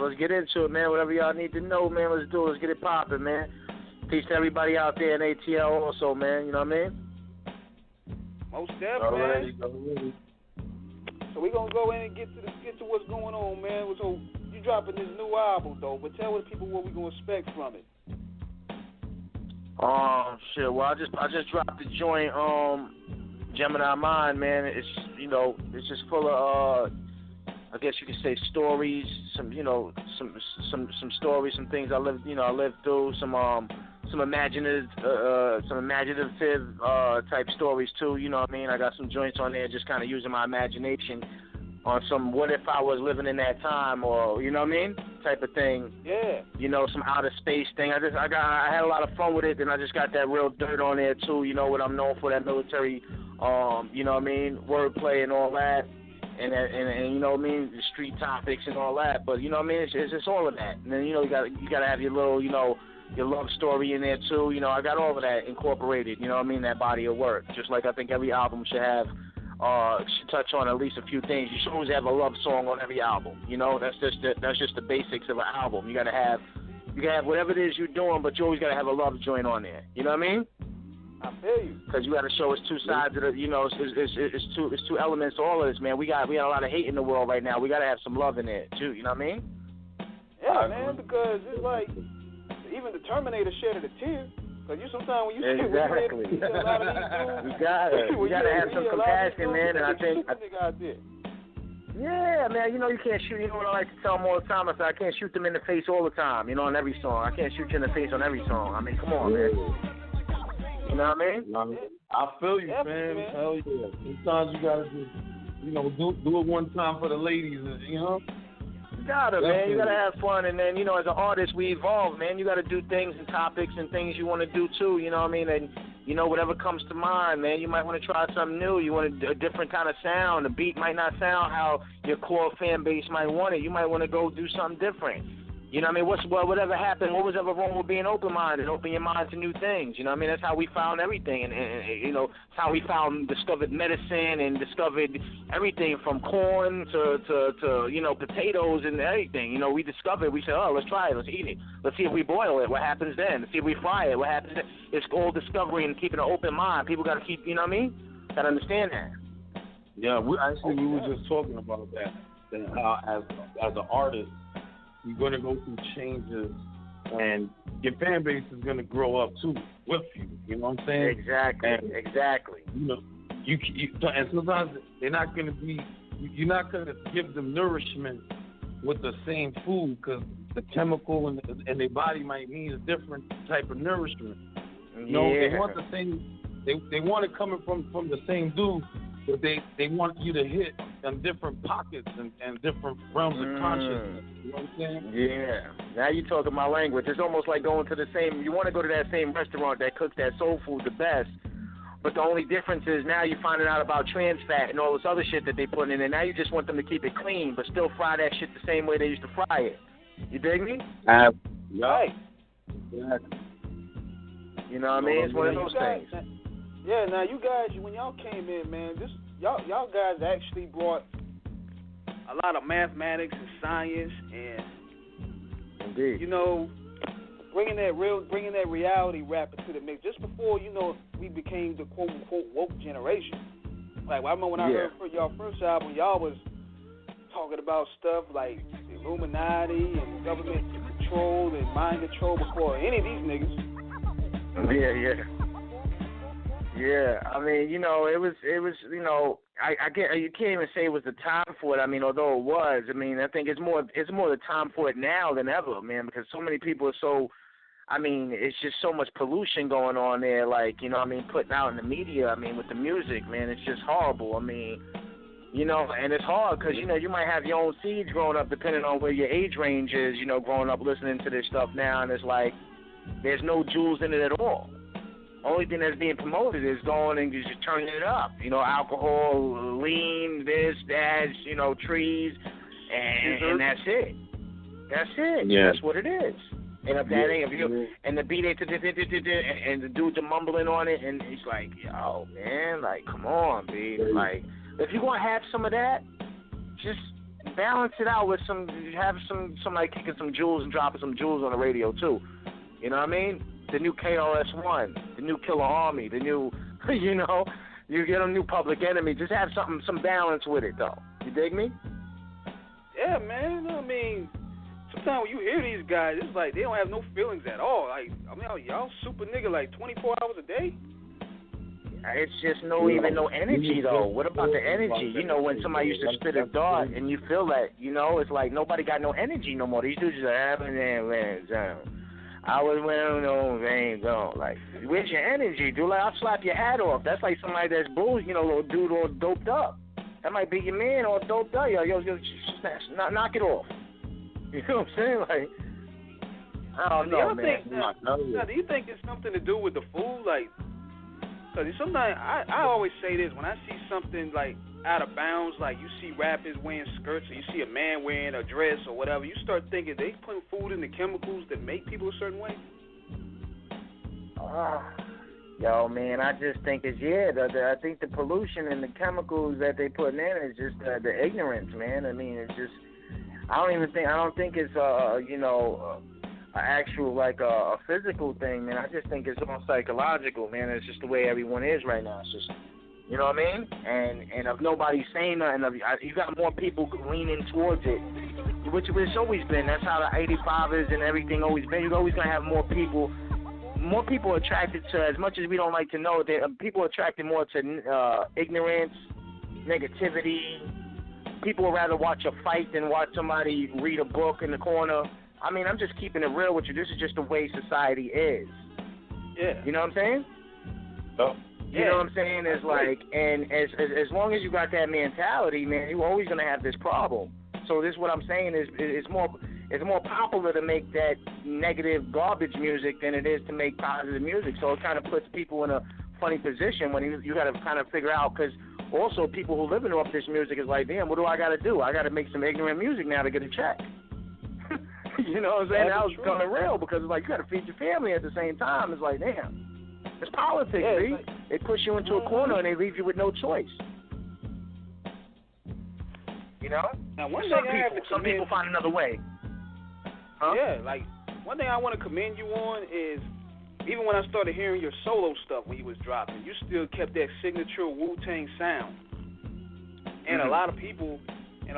So let's get into it, man. Whatever y'all need to know, man, let's do it. Let's get it popping, man. Peace to everybody out there in ATL also, man. You know what I mean? Most definitely, man. So we're gonna go in and get to what's going on, man. So you dropping this new album though, but tell the people what we're gonna expect from it. Shit. Well, I just dropped the joint, Gemini Mind, man. It's it's just full of I guess you could say stories, some some stories, some things I lived through, some imaginative type stories too. You know what I mean? I got some joints on there, just kind of using my imagination on some what if I was living in that time, or you know what I mean, type of thing. Yeah. Some outer space thing. I had a lot of fun with it, and I just got that real dirt on there too. You know what I'm known for, that military, you know what I mean, wordplay and all that. And you know what I mean, the street topics and all that, but you know what I mean, it's all of that. And then you gotta have your little your love story in there too. I got all of that incorporated. You know what I mean, that body of work. Just like I think every album should have, should touch on at least a few things. You should always have a love song on every album. That's just the basics of an album. You can have whatever it is you're doing, but you always gotta have a love joint on there. You know what I mean? I feel you. Because you got to show us two sides of the, it's two elements to all of this, man. We got a lot of hate in the world right now. We got to have some love in there too. You know what I mean? Yeah, man. Because it's like even the Terminator shedded a tear. Because sometimes when you exactly, see a lot of these dudes, we gotta have some compassion, man. And I think. Yeah, man. You can't shoot. You know what I like to tell them all the time? I say I can't shoot them in the face all the time. On every song. I can't shoot you in the face on every song. I mean, come on, man. You know what I mean? I feel you, man. Hell yeah. Sometimes you gotta just, do it one time for the ladies, You gotta, man. You gotta have fun, and then, as an artist, we evolve, man. You gotta do things and topics and things you want to do too. You know what I mean? And whatever comes to mind, man. You might want to try something new. You want a different kind of sound. The beat might not sound how your core fan base might want it. You might want to go do something different. You know what I mean? Whatever happened, what was ever wrong with being open-minded, open your mind to new things? You know what I mean? That's how we found everything. And it's how we discovered medicine and discovered everything from corn to potatoes and everything. We discovered, we said, oh, let's try it, let's eat it. Let's see if we boil it, what happens then? Let's see if we fry it, what happens then? It's all discovery and keeping an open mind. People got to keep, you know what I mean? Got to understand that. Yeah, we were just talking about that how as an artist, you're going to go through changes, and your fan base is going to grow up too with you. You know what I'm saying? Exactly. And sometimes they're not going to be. You're not going to give them nourishment with the same food because the chemical in their body might need a different type of nourishment. They want the same. They want it coming from the same dude. But they want you to hit in different pockets and different realms of consciousness. You know what I'm saying? Yeah. Now you're talking my language. It's almost like going to you want to go to that same restaurant that cooks that soul food the best, but the only difference is now you're finding out about trans fat and all this other shit that they put in there. Now you just want them to keep it clean, but still fry that shit the same way they used to fry it. You dig me? Right. Exactly. You know what I mean? It's one of those things. Yeah, now you guys, when y'all came in, man, y'all guys actually brought a lot of mathematics and science and, indeed, bringing that reality rap into the mix. Just before we became the quote unquote woke generation. Like I remember when I heard y'all first album, y'all was talking about stuff like the Illuminati and government control and mind control before any of these niggas. Yeah, I mean, it was, I get, you can't even say it was the time for it. I mean, although it was, I mean, I think it's more the time for it now than ever, man, because so many people are so, I mean, it's just so much pollution going on there, like, putting out in the media, I mean, with the music, man, it's just horrible. I mean, and it's hard because, you might have your own seeds growing up depending on where your age range is, growing up listening to this stuff now, and it's like, there's no jewels in it at all. Only thing that's being promoted is going and just turning it up. Alcohol, lean, this, that, trees, and that's it. That's it. Yeah. That's what it is. And if that ain't, and the beat ain't, and the dudes are mumbling on it, and he's like, yo, man, like, come on, B. Like, if you want to have some of that, just balance it out with have somebody kicking some jewels and dropping some jewels on the radio too. You know what I mean? The new KRS-One, the new Killarmy, the new, you know, you get a new Public Enemy. Just have some balance with it though. You dig me? Yeah, man. I mean, sometimes when you hear these guys, it's like they don't have no feelings at all. Like, I mean, y'all super nigga like 24 hours a day. It's just no energy though. What about the energy? You know, when somebody used to spit a dart and you feel that, you know, it's like nobody got no energy no more. These dudes just having I was wearing no veins on. Like, where's your energy, dude? Like, I'll slap your hat off. That's like somebody that's bruised, you know, little dude all doped up. That might be your man all doped up. Yo, knock it off. You know what I'm saying? Like, I don't know, man. Do you think it's something to do with the food? Like, because sometimes I always say this, when I see something like out of bounds, like you see rappers wearing skirts or you see a man wearing a dress or whatever, you start thinking they putting food in the chemicals that make people a certain way. Yo, man, I just think it's, I think the pollution and the chemicals that they putting in is just the ignorance, man. I mean, it's just, I don't think it's, you know, an actual, like, a physical thing, man. I just think it's all psychological, man. It's just the way everyone is right now. It's just, you know what I mean? And if nobody's saying nothing, you got more people leaning towards it, which it's always been. That's how the 85 is and everything always been. You're always going to have more people attracted to, as much as we don't like to know, people are attracted more to ignorance, negativity. People would rather watch a fight than watch somebody read a book in the corner. I mean, I'm just keeping it real with you. This is just the way society is. Yeah. You know what I'm saying? Oh. You know what I'm saying? It's like, and as long as you got that mentality, man, you're always gonna have this problem. So this, what I'm saying is, it's more popular to make that negative garbage music than it is to make positive music. So it kind of puts people in a funny position when you got to kind of figure out, because also people who living off this music is like, damn, what do I got to do? I got to make some ignorant music now to get a check. You know what I'm saying? That was becoming real, because it's like you got to feed your family at the same time. It's like, damn, it's politics, see? Like, they push you into a corner and they leave you with no choice. You know? Now, some people find another way. Huh? Yeah, like, one thing I want to commend you on is, even when I started hearing your solo stuff when you was dropping, you still kept that signature Wu-Tang sound. And a lot of people, and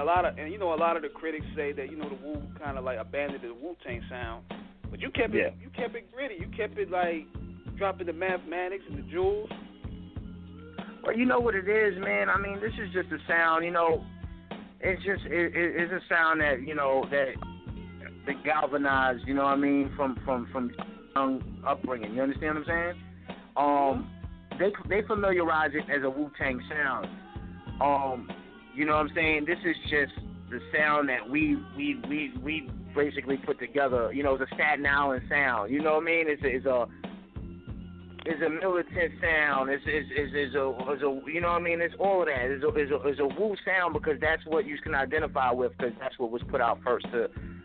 you know, a lot of the critics say that, you know, the Wu kind of like abandoned the Wu-Tang sound. But you kept it, you kept it gritty. You kept it like dropping the mathematics and the jewels. Well, you know what it is, man. I mean, this is just a sound, you know. It's just it's a sound that, you know, that galvanized, you know what I mean, from young upbringing. You understand what I'm saying? They familiarize it as a Wu-Tang sound. You know what I'm saying? This is just the sound that we basically put together. You know, it's a Staten Island sound. You know what I mean? It's a militant sound. It's a you know what I mean? It's all of that. It's a Wu sound, because that's what you can identify with, because that's what was put out first.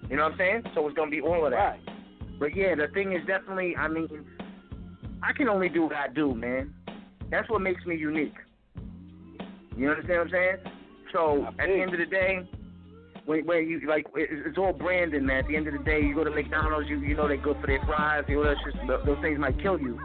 You know what I'm saying? So it's gonna be all of that. Right. But yeah, the thing is definitely, I mean, I can only do what I do, man. That's what makes me unique. You understand what I'm saying? So at the end of the day, when you, like, it's all branding, man. At the end of the day, you go to McDonald's, you know they're good for their fries. You know, that's just, those things might kill you,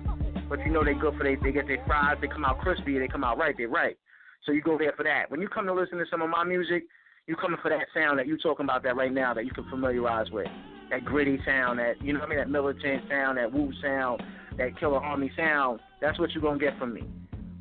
but you know they're good for they get their fries. They come out crispy. They come out right. They're right. So you go there for that. When you come to listen to some of my music, you coming for that sound that you talking about that right now, that you can familiarize with. That gritty sound, that, you know what I mean, that militant sound, that Wu sound, that Killarmy sound. That's what you're going to get from me.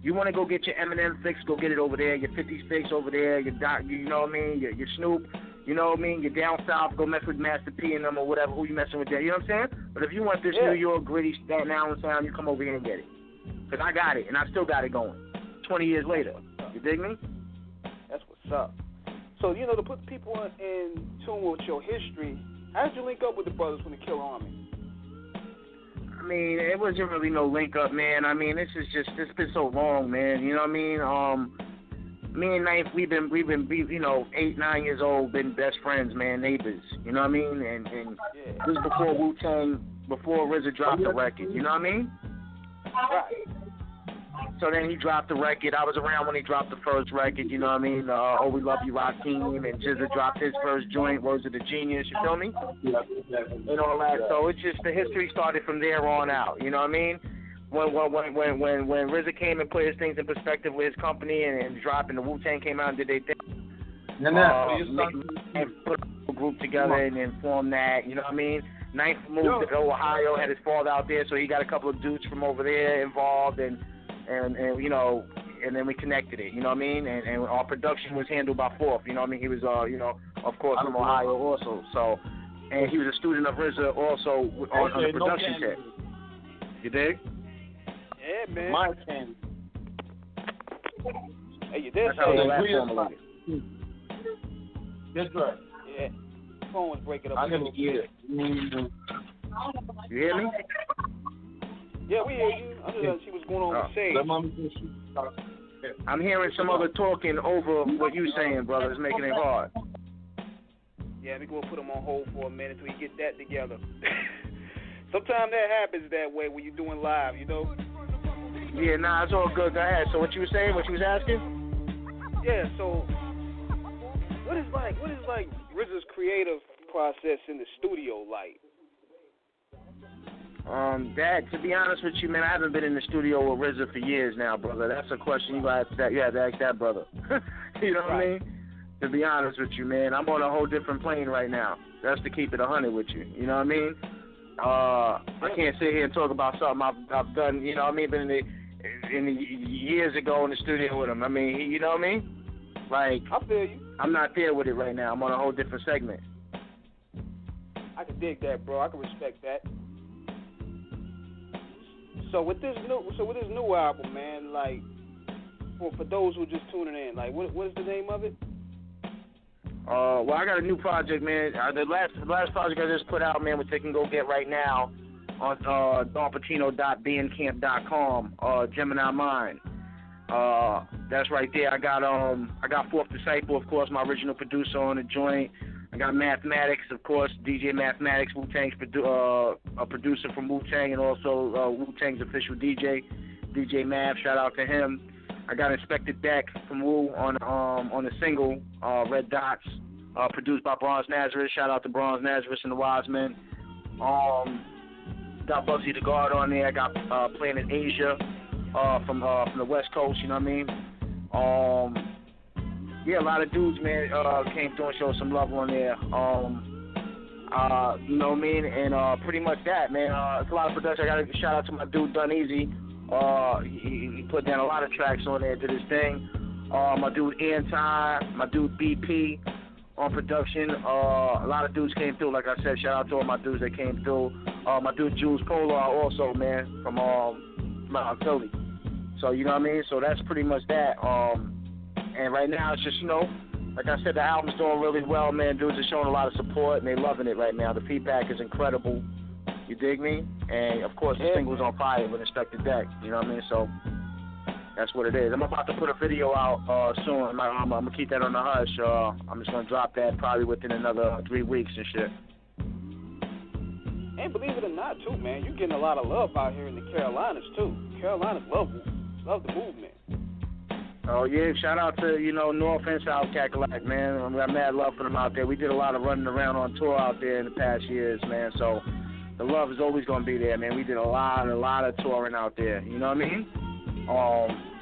You want to go get your Eminem fix, go get it over there. Your 50 fix over there. Your Doc, you know what I mean? Your Snoop, you know what I mean? You're down south, go mess with Master P and them or whatever, who you messing with there. You know what I'm saying? But if you want this New York gritty Staten Island sound, you come over here and get it. Because I got it, and I still got it going 20 years later. You dig me? That's what's up. So, you know, to put people in tune with your history, how did you link up with the brothers from the Killarmy? I mean, it wasn't really no link up, man. I mean, it's been so long, man. You know what I mean? Me and Knife, we've been, you know, 8, 9 years old, been best friends, man, neighbors. You know what I mean? And this is before Wu-Tang, before RZA dropped the record. You know what I mean? Right. So then he dropped the record. I was around when he dropped the first record, you know what I mean? Oh, We Love You, Rakim, and Jizza dropped his first joint, Words of the Genius, you feel me? Yeah. And all that. So it's just the history started from there on out, you know what I mean? When RZA came and put his things in perspective with his company and dropping the Wu-Tang came out and did their thing. Put a group together and then formed that, you know what I mean? Ninth moved to Ohio, had his father out there, so he got a couple of dudes from over there involved, and you know, and then we connected it, you know what I mean? And our production was handled by Fourth, you know what I mean? He was, you know, of course, from Ohio also, so, and he was a student of RZA also on the production tip. You dig? Yeah, man. My candy. Hey, you did That's how the last formulated. That's right. Yeah. Phone was breaking up. I didn't get it. You hear me? Yeah, we hear you. I just see what's going on with Shade. I'm hearing some other talking over what you saying, brother. It's making it hard. Yeah, we gonna put him on hold for a minute till we get that together. Sometimes that happens that way when you're doing live, you know? Yeah, nah, it's all good. Go ahead. So what you were saying, what you was asking? Yeah, so what is like RZA's creative process in the studio like? Dad, to be honest with you, man, I haven't been in the studio with RZA for years now, brother. That's a question you have to ask that brother. You know what I mean? To be honest with you, man, I'm on a whole different plane right now. That's to keep it 100 with you. You know what I mean? I can't sit here and talk about something I've done. You know what I mean? Been in the years ago in the studio with him. I mean, you know what I mean? Like, I feel you. I'm not there with it right now. I'm on a whole different segment. I can dig that, bro. I can respect that. So with this new album, man, like for those who are just tuning in, like what is the name of it? Well, I got a new project, man. The last project I just put out, man, which they can go get right now on donpachino.bandcamp.com. Gemini Mind. That's right there. I got Fourth Disciple, of course, my original producer on the joint. I got Mathematics, of course, DJ Mathematics, Wu-Tang's a producer from Wu-Tang, and also Wu-Tang's official DJ Math. Shout out to him. I got Inspector Deck from Wu on the single Red Dots, produced by Bronze Nazareth. Shout out to Bronze Nazareth and the Wise Men. Got Bugsy the Guard on there. I got Planet Asia from the West Coast. You know what I mean? Yeah, a lot of dudes, man, came through and showed some love on there. You know what I mean? And pretty much that, man. It's a lot of production. I got to shout out to my dude Done Easy. He put down a lot of tracks on there, did his thing. My dude Anti, my dude BP on production. A lot of dudes came through. Like I said, shout out to all my dudes that came through. My dude Jules Polar also, man, from Philly. So you know what I mean? So that's pretty much that. And right now it's just, you know, like I said, the album's doing really well, man. Dudes are showing a lot of support and they loving it right now. The feedback is incredible. You dig me? And of course the single's on fire with Inspector Deck. You know what I mean? So that's what it is. I'm about to put a video out soon. I'm gonna keep that on the hush. I'm just gonna drop that probably within another 3 weeks and shit. And believe it or not, too, man, you're getting a lot of love out here in the Carolinas too. Carolinas love the movement. Oh, yeah, shout out to, you know, North and South Cackalack, man. I got mad love for them out there. We did a lot of running around on tour out there in the past years, man. So the love is always going to be there, man. We did a lot of touring out there. You know what I mean?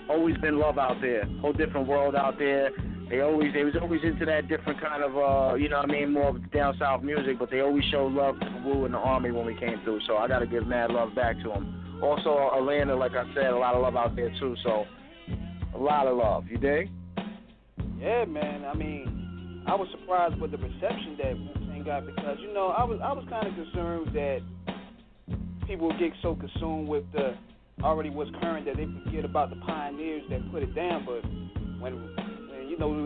Always been love out there. Whole different world out there. They was always into that different kind of, you know what I mean, more of down south music, but they always showed love to the Wu and the Army when we came through. So I got to give mad love back to them. Also, Atlanta, like I said, a lot of love out there, too. So a lot of love, you dig? Yeah, man. I mean, I was surprised with the reception that Wu-Tang got because, you know, I was kind of concerned that people would get so consumed with the already what's current that they forget about the pioneers that put it down. But when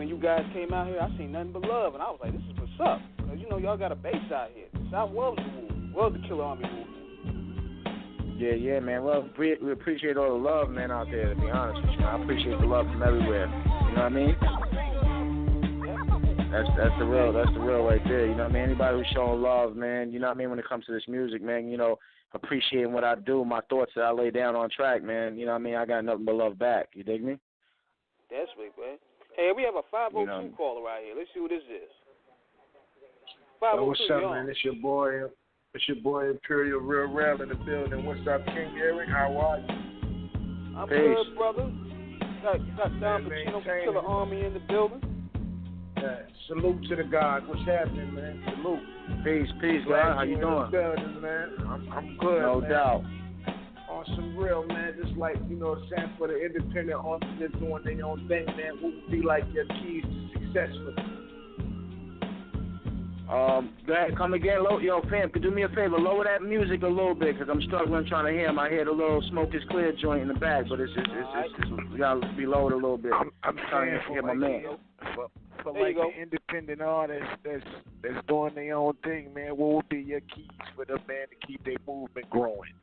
you guys came out here, I seen nothing but love, and I was like, this is what's up. Because, you know, y'all got a base out here. The South was the Killarmy movement. Yeah, man. Well, we appreciate all the love, man, out there, to be honest with you. I appreciate the love from everywhere. You know what I mean? That's the real right there. You know what I mean? Anybody who's showing love, man, you know what I mean, when it comes to this music, man, you know, appreciating what I do, my thoughts that I lay down on track, man, you know what I mean? I got nothing but love back. You dig me? That's sweet, man. Hey, we have a 502 caller right here. Let's see who this is. 502, what's up, man? It's your boy Imperial Real Rail in the building. What's up, King Eric? How are you? I'm good, brother. Got Don Pachino from Killarmy in the building. Yeah. Salute to the God. What's happening, man? Salute. Peace, God. How you doing? Building, man. I'm good. No man. doubt. On some real, man. Just like, you know what I'm saying, for the independent artists doing their own thing, man. What would be like your keys to success for them? Go ahead, come again. Yo, fam, could do me a favor. Lower that music a little bit, because I'm struggling trying to hear him. I hear the little smoke is clear joint in the back, but it's you got to be lowered a little bit. I'm trying to hear my man. For like the independent artists that's doing their own thing, man, what would be your keys for them, man, to keep their movement growing?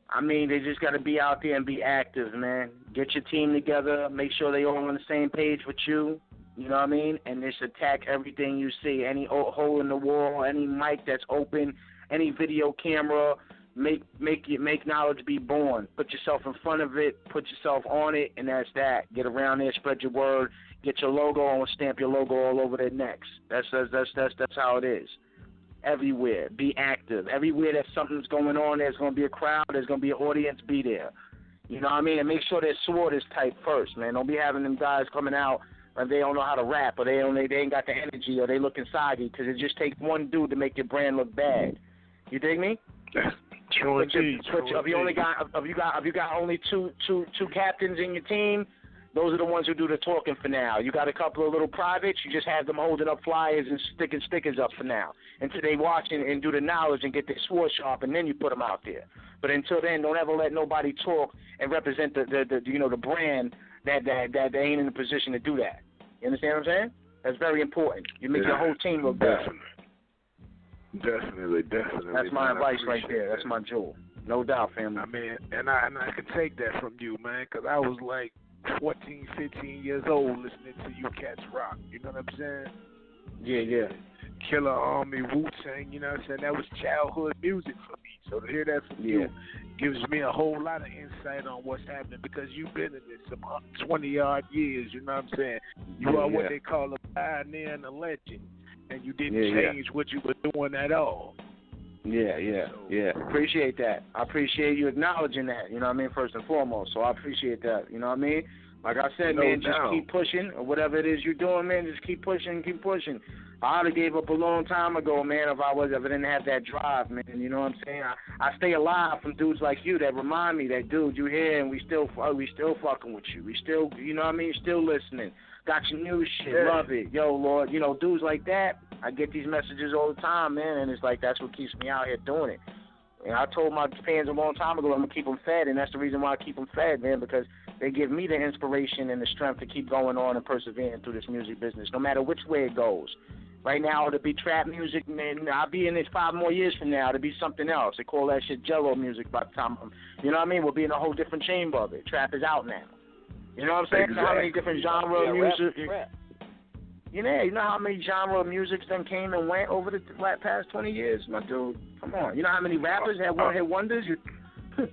I mean, they just got to be out there and be active, man. Get your team together. Make sure they all on the same page with you. You know what I mean? And just attack everything you see. Any hole in the wall, any mic that's open, any video camera. Make knowledge be born. Put yourself in front of it. Put yourself on it, and that's that. Get around there, spread your word. Get your logo and stamp your logo all over their necks. That's how it is. Everywhere, be active. Everywhere that something's going on, there's going to be a crowd. There's going to be an audience. Be there. You know what I mean? And make sure their sword is tight first, man. Don't be having them guys coming out and they don't know how to rap, or they ain't got the energy, or they looking soggy, because it just takes one dude to make your brand look bad. You dig me? True indeed. If you got only two captains in your team, those are the ones who do the talking for now. You got a couple of little privates, you just have them holding up flyers and sticking stickers up for now, until they watch and do the knowledge and get their sword sharp, and then you put them out there. But until then, don't ever let nobody talk and represent the brand that they ain't in a position to do that. You understand what I'm saying? That's very important. You make your whole team look better. Definitely. That's my advice right there. That's my jewel. No doubt, family. I mean, and I can take that from you, man, because I was like 14, 15 years old listening to you cats rock. You know what I'm saying? Yeah. Killarmy, Wu-Tang, you know what I'm saying? That was childhood music for me. So to hear that from you gives me a whole lot of insight on what's happening, because you've been in this some 20-odd years, you know what I'm saying? You are what they call a pioneer and a legend, and you didn't change what you were doing at all. Yeah. Appreciate that. I appreciate you acknowledging that, you know what I mean, first and foremost. So I appreciate that, you know what I mean? Like I said, man, just keep pushing, or whatever it is you're doing, man, just keep pushing. I would have gave up a long time ago, man, if I didn't have that drive, man. You know what I'm saying? I stay alive from dudes like you that remind me that, dude, you here and we still fucking with you. We still, you know what I mean? Still listening. Got your new shit. Yeah. Love it. Yo, Lord, you know, dudes like that, I get these messages all the time, man, and it's like that's what keeps me out here doing it. And I told my fans a long time ago I'm going to keep them fed, and that's the reason why I keep them fed, man, because they give me the inspiration and the strength to keep going on and persevering through this music business, no matter which way it goes. Right now, it'll be trap music, man. I'll be in it 5 more years from now. It'll be something else. They call that shit Jello music by the time you know what I mean? We'll be in a whole different chamber of it. Trap is out now. You know what I'm saying? Exactly. You know how many different genre of music? Rap. You know how many genre of music then came and went over the past 20 years, my dude? Come on. You know how many rappers had one-hit wonders? You know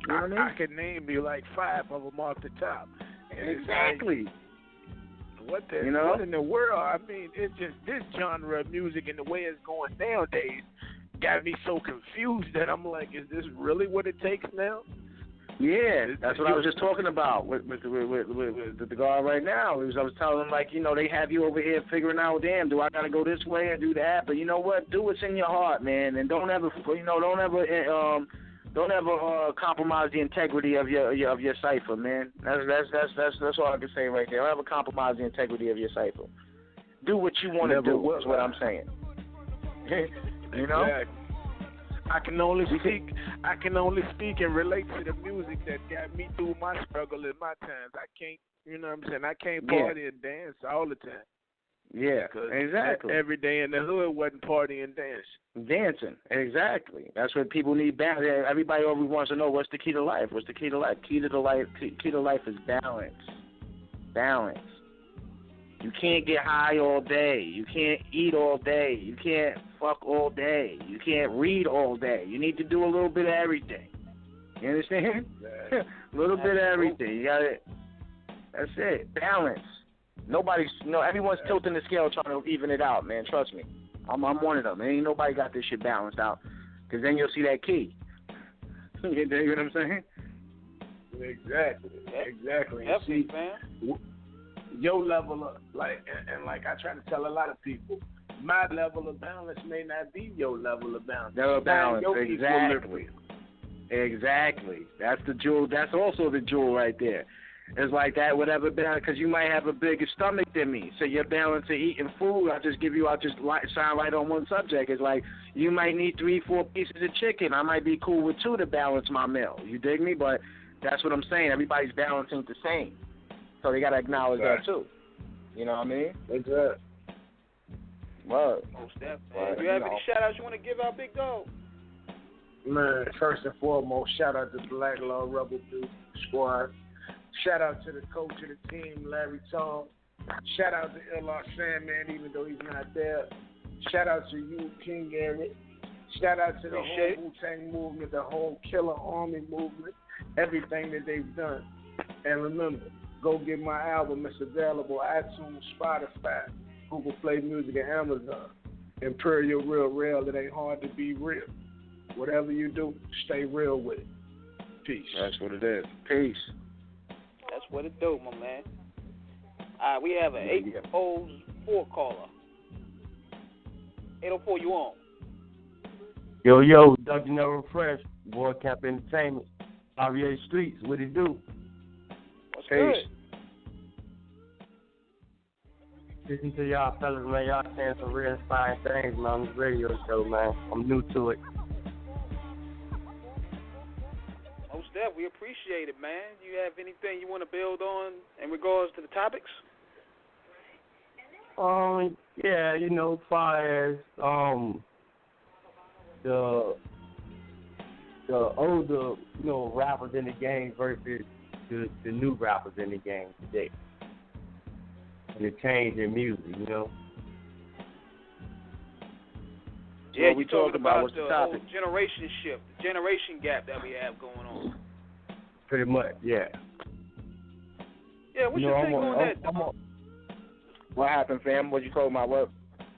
what I mean? I can name you like 5 of them off the top. And exactly. What in the world? I mean, it's just this genre of music and the way it's going nowadays got me so confused that I'm like, is this really what it takes now? Yeah, that's what I was just talking about with the guy right now. I was telling him, like, you know, they have you over here figuring out, damn, do I gotta go this way or do that? But you know what? Do what's in your heart, man, and don't ever compromise the integrity of your cipher, man. That's all I can say right there. Don't ever compromise the integrity of your cipher. Do what you want to do. Is what I'm saying. You know. Exactly. I can only speak and relate to the music that got me through my struggle in my times. I can't, you know what I'm saying? I can't party and dance all the time. Yeah, exactly. Every day in the hood wasn't partying and dancing, exactly. That's what people need balance. Everybody always wants to know what's the key to life. What's the key to life? Key to life is balance. Balance. You can't get high all day. You can't eat all day. You can't fuck all day. You can't read all day. You need to do a little bit of everything. You understand? A little bit of everything. You got it. That's it. Balance. Everyone's tilting the scale trying to even it out, man. Trust me. I'm one of them. Ain't nobody got this shit balanced out. Because then you'll see that key. You know what I'm saying? Exactly. Definitely, man. Your level of, like I try to tell a lot of people, my level of balance may not be your level of balance. Exactly. That's the jewel. That's also the jewel right there. It's like that, whatever balance, because you might have a bigger stomach than me. So your balance of eating food, I'll just shine light on one subject. It's like you might need 3-4 pieces of chicken. I might be cool with 2 to balance my meal. You dig me? But that's what I'm saying. Everybody's balance ain't the same. So they got to acknowledge that too. You know what I mean? Exactly. Word. Most definitely. You have any shout-outs you want to give out, Big Dog? Man, first and foremost, shout out to Black Law Rebel Dude Squad. Shout out to the coach of the team, Larry Tong. Shout out to Illar Sandman, even though he's not there. Shout out to you, King Eric. Shout out to the whole Wu-Tang movement, the whole Killer Army movement, everything that they've done. And remember, go get my album. It's available iTunes, Spotify, Google Play Music, and Amazon. Imperial Real. It ain't hard to be real. Whatever you do, stay real with it. Peace. That's what it is. Peace. That's what it do, my man. We have an 804 caller. 804, you on? Yo, Dr. Never Fresh, Boy Camp Entertainment, Javier Streets, what it do? What's good? Listen to y'all fellas, man. Y'all saying some real inspiring things, man, on this radio show, man. I'm new to it. Most definitely, we appreciate it, man. You have anything you want to build on in regards to the topics? Yeah, as far as the older, rappers in the game versus the new rappers in the game today. And the change in music, Yeah, you're talking about the whole generation shift, the generation gap that we have going on. Pretty much, yeah. Yeah, what's your take on that? What happened, fam? What you talking about?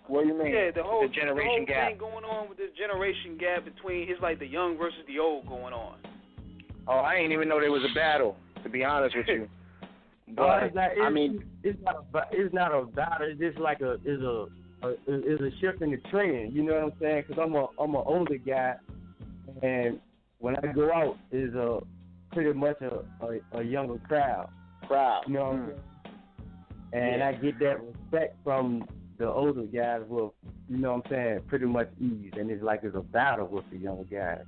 What do you mean? Yeah, the whole generation gap thing going on with this generation gap between, it's like the young versus the old going on. Oh, I didn't even know there was a battle, to be honest with you. But it's not a battle. It's just like a shift in the trend. You know what I'm saying? Because I'm an older guy, and when I go out, is pretty much a younger crowd. You know what I'm saying? And I get that respect from the older guys with, pretty much ease. And it's like it's a battle with the younger guys.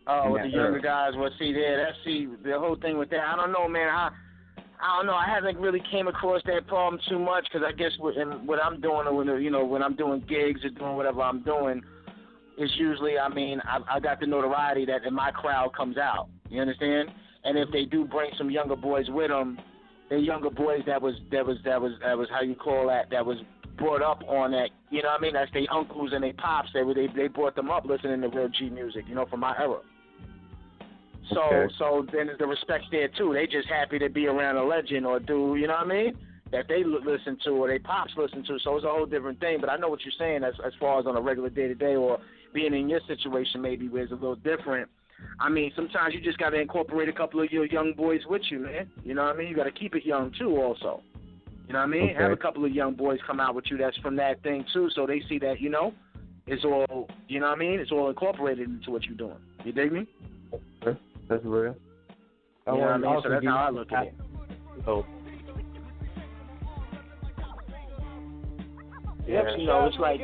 Oh, with the younger guys. Well, the whole thing with that. I don't know, man. I don't know. I haven't really came across that problem too much because I guess what I'm doing, or when I'm doing gigs or doing whatever I'm doing, it's usually, I got the notoriety that my crowd comes out. You understand? And if they do bring some younger boys with them, they're younger boys that was how you call that was brought up on that. You know what I mean? That's their uncles and their pops. They brought them up listening to real G music. From my era. So then the respect's there too. They just happy to be around a legend or dude, you know what I mean? That they listen to or they pops listen to. So it's a whole different thing. But I know what you're saying as far as on a regular day to day or being in your situation maybe where it's a little different. Sometimes you just got to incorporate a couple of your young boys with you, man. You know what I mean? You got to keep it young too also. You know what I mean? Okay. Have a couple of young boys come out with you that's from that thing too, so they see that, it's all, you know what I mean? It's all incorporated into what you're doing. You dig me? Okay. That's real. You know what I mean? So that's how I look at it. So, yeah, it's like,